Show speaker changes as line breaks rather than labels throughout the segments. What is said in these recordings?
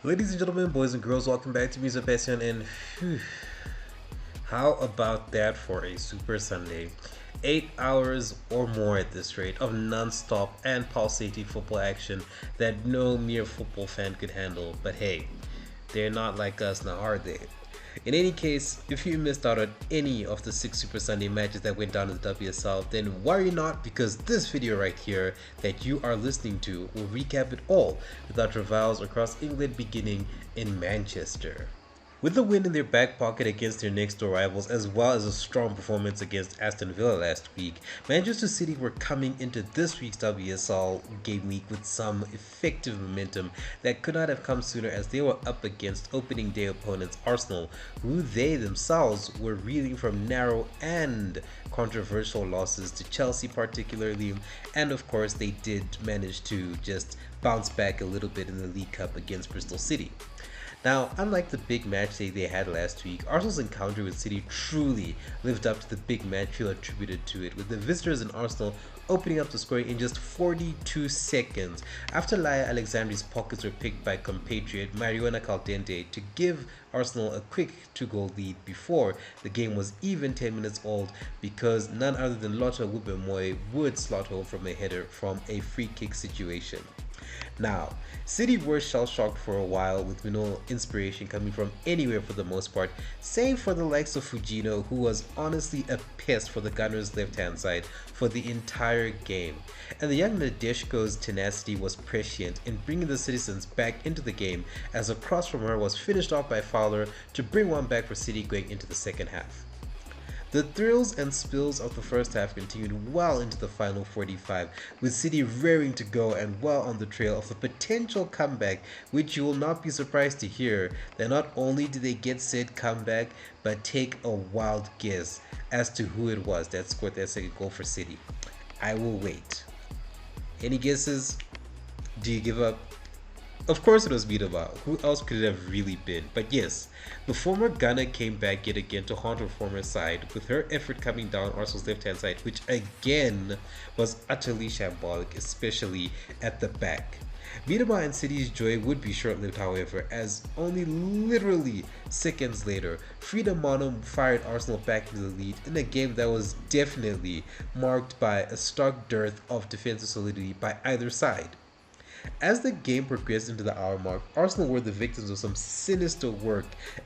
Ladies and gentlemen, boys and girls, welcome back to mismapasion. And phew, how about that for a Super Sunday? 8 hours or more at this rate of non-stop and pulsating football action that no mere football fan could handle. But hey, they're not like us now, are they? In any case, if you missed out on any of the 6 Super Sunday matches that went down in the WSL, then worry not, because this video right here that you are listening to will recap it all with our travails across England beginning in Manchester. With the win in their back pocket against their next door rivals, as well as a strong performance against Aston Villa last week, Manchester City were coming into this week's WSL game week with some effective momentum that could not have come sooner, as they were up against opening day opponents Arsenal, who they themselves were reeling from narrow and controversial losses to Chelsea particularly, and of course they did manage to just bounce back a little bit in the League Cup against Bristol City. Now, unlike the big match they had last week, Arsenal's encounter with City truly lived up to the big match feel attributed to it, with the visitors in Arsenal opening up the scoring in just 42 seconds after Laia Alexandri's pockets were picked by compatriot Mariona Caldente to give Arsenal a quick 2-goal lead before the game was even 10 minutes old, because none other than Lotta Wubbemoy would slot home from a header from a free kick situation. Now, City were shell-shocked for a while, with no inspiration coming from anywhere for the most part, save for the likes of Fujino, who was honestly a pest for the Gunners' left-hand side for the entire game. And the young Nadeshko's tenacity was prescient in bringing the citizens back into the game, as a cross from her was finished off by Fowler to bring one back for City going into the second half. The thrills and spills of the first half continued well into the final 45, with City raring to go and well on the trail of a potential comeback, which you will not be surprised to hear that not only did they get said comeback, but take a wild guess as to who it was that scored that second goal for City. I will wait. Any guesses? Do you give up? Of course it was Midaba. Who else could it have really been? But yes, the former Ghana came back yet again to haunt her former side, with her effort coming down Arsenal's left-hand side, which again was utterly shambolic, especially at the back. Midaba and City's joy would be short-lived, however, as only literally seconds later, Frida Mono fired Arsenal back into the lead in a game that was definitely marked by a stark dearth of defensive solidity by either side. As the game progressed into the hour mark, Arsenal were the victims of some sinister work,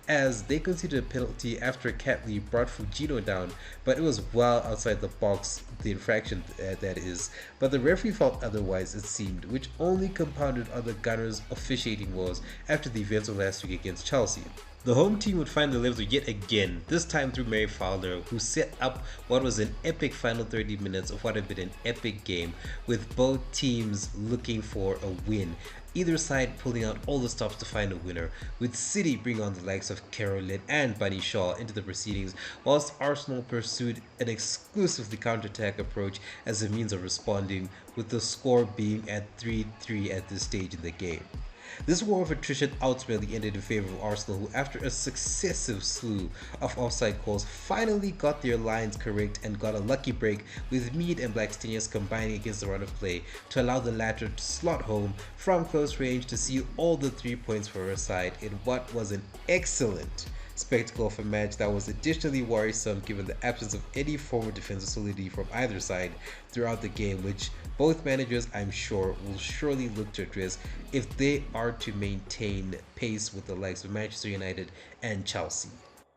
as they conceded a penalty after Catley brought Fujino down, but it was well outside the box, the infraction that is, but the referee felt otherwise, it seemed, which only compounded on the Gunners' officiating woes after the events of last week against Chelsea. The home team would find the level yet again, this time through Mary Fowler, who set up what was an epic final 30 minutes of what had been an epic game, with both teams looking for a win, either side pulling out all the stops to find a winner, with City bringing on the likes of Carolyn and Bunny Shaw into the proceedings, whilst Arsenal pursued an exclusively counter-attack approach as a means of responding, with the score being at 3-3 at this stage in the game. This war of attrition ultimately ended in favor of Arsenal, who after a successive slew of offside calls finally got their lines correct and got a lucky break, with Mead and Blackstenius combining against the run of play to allow the latter to slot home from close range to seal all the 3 points for her side in what was an excellent spectacle of a match that was additionally worrisome given the absence of any form of defensive solidity from either side throughout the game, which both managers, I'm sure, will surely look to address if they are to maintain pace with the likes of Manchester United and Chelsea.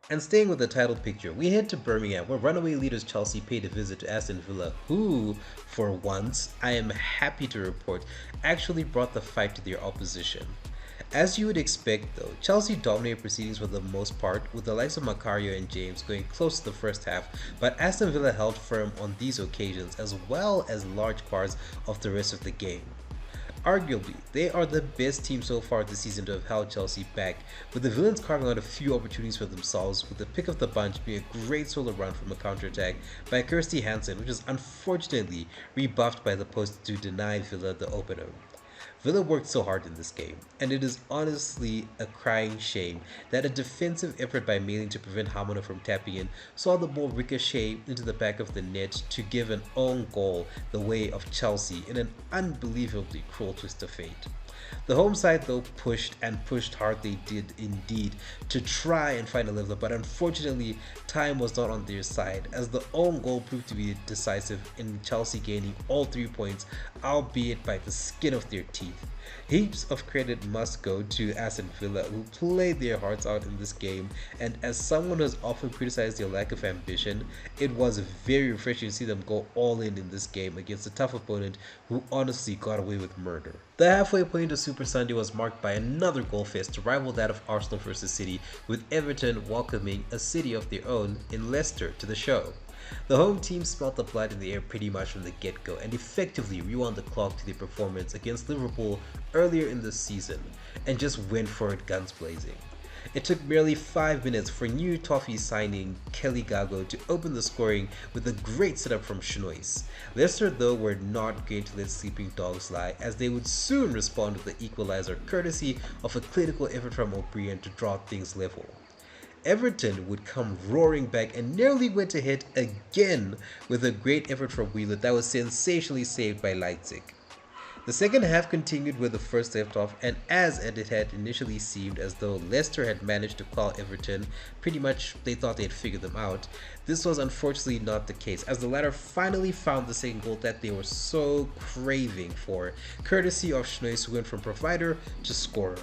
And staying with the title picture, we head to Birmingham, where runaway leaders Chelsea paid a visit to Aston Villa, who, for once, I am happy to report, actually brought the fight to their opposition. As you would expect though, Chelsea dominated proceedings for the most part, with the likes of Macario and James going close to the first half, but Aston Villa held firm on these occasions, as well as large parts of the rest of the game. Arguably, they are the best team so far this season to have held Chelsea back, with the Villains carving out a few opportunities for themselves, with the pick of the bunch being a great solo run from a counter-attack by Kirsty Hansen, which was unfortunately rebuffed by the post to deny Villa the opener. Villa worked so hard in this game, and it is honestly a crying shame that a defensive effort by Mailing to prevent Hamona from tapping in saw the ball ricochet into the back of the net to give an own goal the way of Chelsea in an unbelievably cruel twist of fate. The home side, though, pushed and pushed hard, they did indeed, to try and find a leveler, but unfortunately, time was not on their side, as the own goal proved to be decisive in Chelsea gaining all 3 points, albeit by the skin of their teeth. Heaps of credit must go to Aston Villa, who played their hearts out in this game, and as someone who has often criticized their lack of ambition, it was very refreshing to see them go all in this game against a tough opponent who honestly got away with murder. The halfway point of Super Sunday was marked by another goal fest to rival that of Arsenal vs City, with Everton welcoming a city of their own in Leicester to the show. The home team smelt the blood in the air pretty much from the get-go and effectively rewound the clock to their performance against Liverpool earlier in the season and just went for it guns blazing. It took barely 5 minutes for new Toffee signing Kelly Gago to open the scoring with a great setup from Shinois. Leicester, though, were not going to let sleeping dogs lie, as they would soon respond with the equalizer courtesy of a clinical effort from O'Brien to draw things level. Everton would come roaring back and nearly went ahead again with a great effort from Wheeler that was sensationally saved by Leipzig. The second half continued where the first left off, and as it had initially seemed as though Leicester had managed to quell Everton, pretty much they thought they had figured them out, this was unfortunately not the case, as the latter finally found the second goal that they were so craving for, courtesy of Shinois, who went from provider to scorer.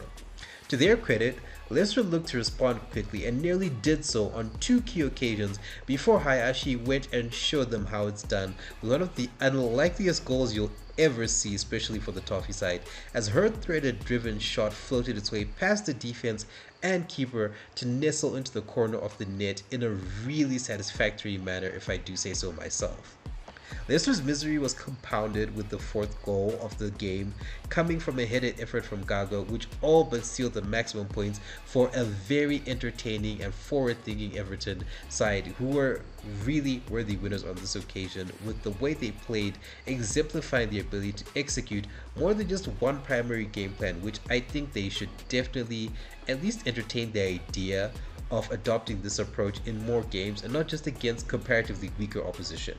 To their credit, Leicester looked to respond quickly and nearly did so on 2 key occasions before Hayashi went and showed them how it's done with one of the unlikeliest goals you'll ever see, especially for the Toffee side, as her threaded driven shot floated its way past the defense and keeper to nestle into the corner of the net in a really satisfactory manner, if I do say so myself. Leicester's misery was compounded with the fourth goal of the game coming from a headed effort from Gago, which all but sealed the maximum points for a very entertaining and forward-thinking Everton side, who were really worthy winners on this occasion, with the way they played exemplifying their ability to execute more than just one primary game plan, which I think they should definitely at least entertain the idea of adopting this approach in more games and not just against comparatively weaker opposition.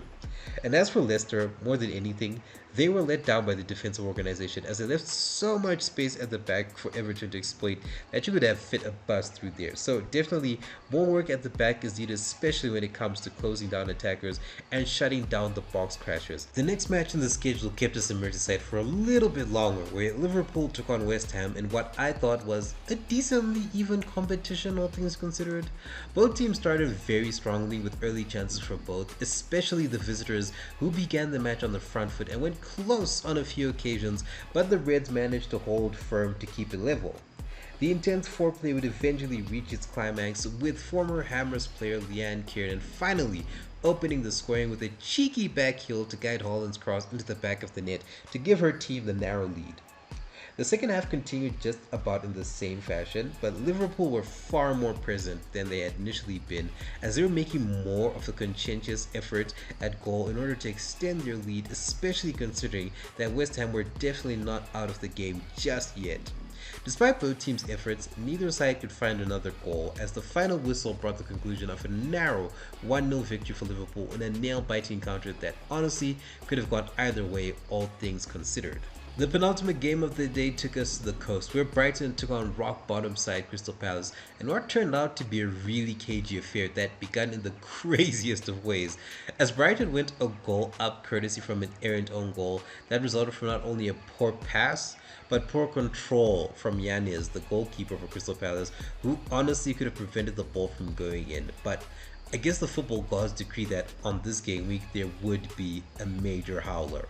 And as for Leicester, more than anything, they were let down by the defensive organization as they left so much space at the back for Everton to exploit that you could have fit a bus through there. So definitely more work at the back is needed, especially when it comes to closing down attackers and shutting down the box crashers. The next match in the schedule kept us in Merseyside for a little bit longer, where Liverpool took on West Ham in what I thought was a decently even competition, all things considered. Both teams started very strongly with early chances for both, especially the visitors, who began the match on the front foot and went close on a few occasions, but the Reds managed to hold firm to keep it level. The intense foreplay would eventually reach its climax, with former Hammers player Leanne Kieran finally opening the scoring with a cheeky back heel to guide Holland's cross into the back of the net to give her team the narrow lead. The second half continued just about in the same fashion, but Liverpool were far more present than they had initially been, as they were making more of a conscientious effort at goal in order to extend their lead, especially considering that West Ham were definitely not out of the game just yet. Despite both teams' efforts, neither side could find another goal, as the final whistle brought the conclusion of a narrow 1-0 victory for Liverpool in a nail-biting encounter that honestly could have gone either way, all things considered. The penultimate game of the day took us to the coast, where Brighton took on rock-bottom side Crystal Palace in what turned out to be a really cagey affair that began in the craziest of ways, as Brighton went a goal up courtesy from an errant own goal that resulted from not only a poor pass, but poor control from Yanez, the goalkeeper for Crystal Palace, who honestly could have prevented the ball from going in. But I guess the football gods decreed that on this game week there would be a major howler.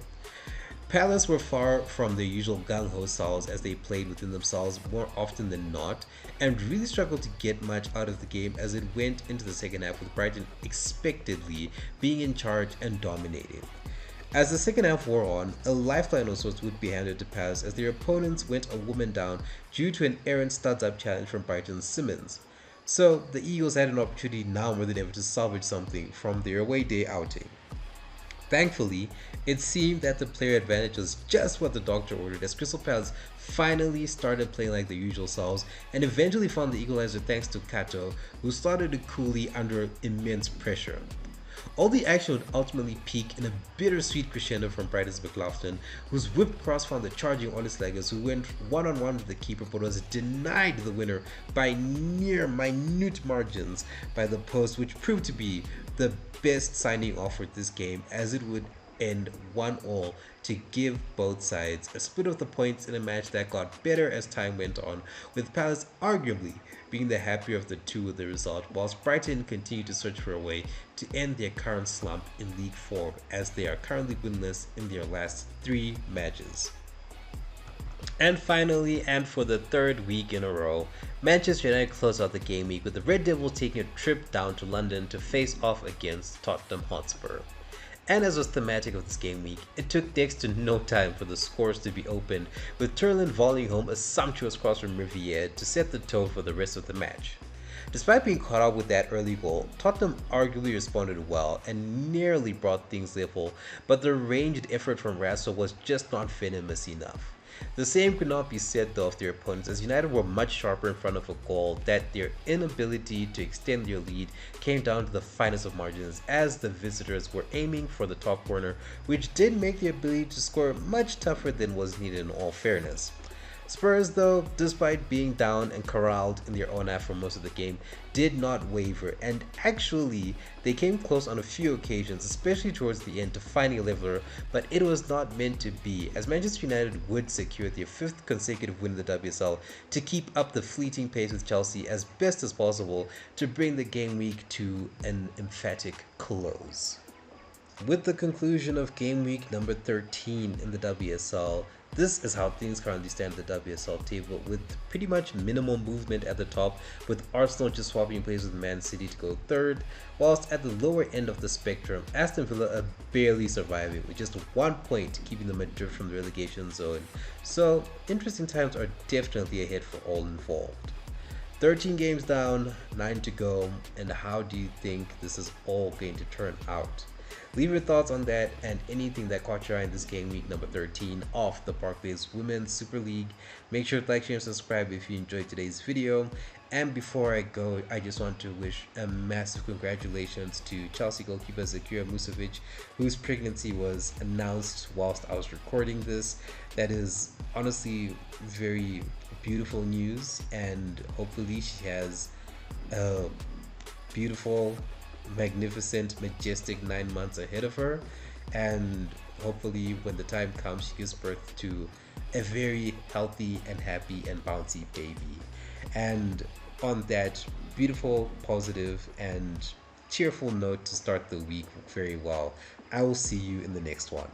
Palace were far from their usual gung-ho selves as they played within themselves more often than not, and really struggled to get much out of the game as it went into the second half, with Brighton expectedly being in charge and dominating. As the second half wore on, a lifeline of sorts would be handed to Palace as their opponents went a woman down due to an errant studs-up challenge from Brighton's Simmons. So the Eagles had an opportunity now more than ever to salvage something from their away day outing. Thankfully, it seemed that the player advantage was just what the doctor ordered as Crystal Palace finally started playing like their usual selves and eventually found the equalizer thanks to Kato, who started to coolly under immense pressure. All the action would ultimately peak in a bittersweet crescendo from Brighton's McLaughlin, whose whipped cross found the charging Honest Leggers, who went one-on-one with the keeper but was denied the winner by near minute margins by the post, which proved to be the best signing off for this game, as it would end 1-1 to give both sides a split of the points in a match that got better as time went on, with Palace arguably being the happier of the two with the result, whilst Brighton continued to search for a way to end their current slump in league form, as they are currently winless in their last 3 matches. And finally, and for the 3rd week in a row, Manchester United closed out the game week with the Red Devils taking a trip down to London to face off against Tottenham Hotspur. And as was thematic of this game week, it took next to no time for the scores to be opened, with Turlin volleying home a sumptuous cross from Riviere to set the tone for the rest of the match. Despite being caught up with that early goal, Tottenham arguably responded well and nearly brought things level, but the ranged effort from Rasso was just not venomous enough. The same could not be said though of their opponents, as United were much sharper in front of a goal, that their inability to extend their lead came down to the finest of margins, as the visitors were aiming for the top corner, which did make their ability to score much tougher than was needed in all fairness. Spurs, though, despite being down and corralled in their own half for most of the game, did not waver, and actually they came close on a few occasions, especially towards the end, to finding a leveler, but it was not meant to be, as Manchester United would secure their 5th consecutive win in the WSL to keep up the fleeting pace with Chelsea as best as possible to bring the game week to an emphatic close. With the conclusion of game week number 13 in the WSL, this is how things currently stand at the WSL table, with pretty much minimal movement at the top, with Arsenal just swapping places with Man City to go 3rd, whilst at the lower end of the spectrum, Aston Villa are barely surviving with just 1 point keeping them adrift from the relegation zone. So interesting times are definitely ahead for all involved. 13 games down, 9 to go, and how do you think this is all going to turn out? Leave your thoughts on that and anything that caught your eye in this game week number 13 of the Barclays Women's Super League. Make sure to like, share, and subscribe if you enjoyed today's video. And before I go, I just want to wish a massive congratulations to Chelsea goalkeeper Zakira Musovic, whose pregnancy was announced whilst I was recording this. That is honestly very beautiful news, and hopefully she has a beautiful, magnificent, majestic 9 months ahead of her, and hopefully when the time comes she gives birth to a very healthy and happy and bouncy baby. And on that beautiful, positive, and cheerful note to start the week very well, I will see you in the next one.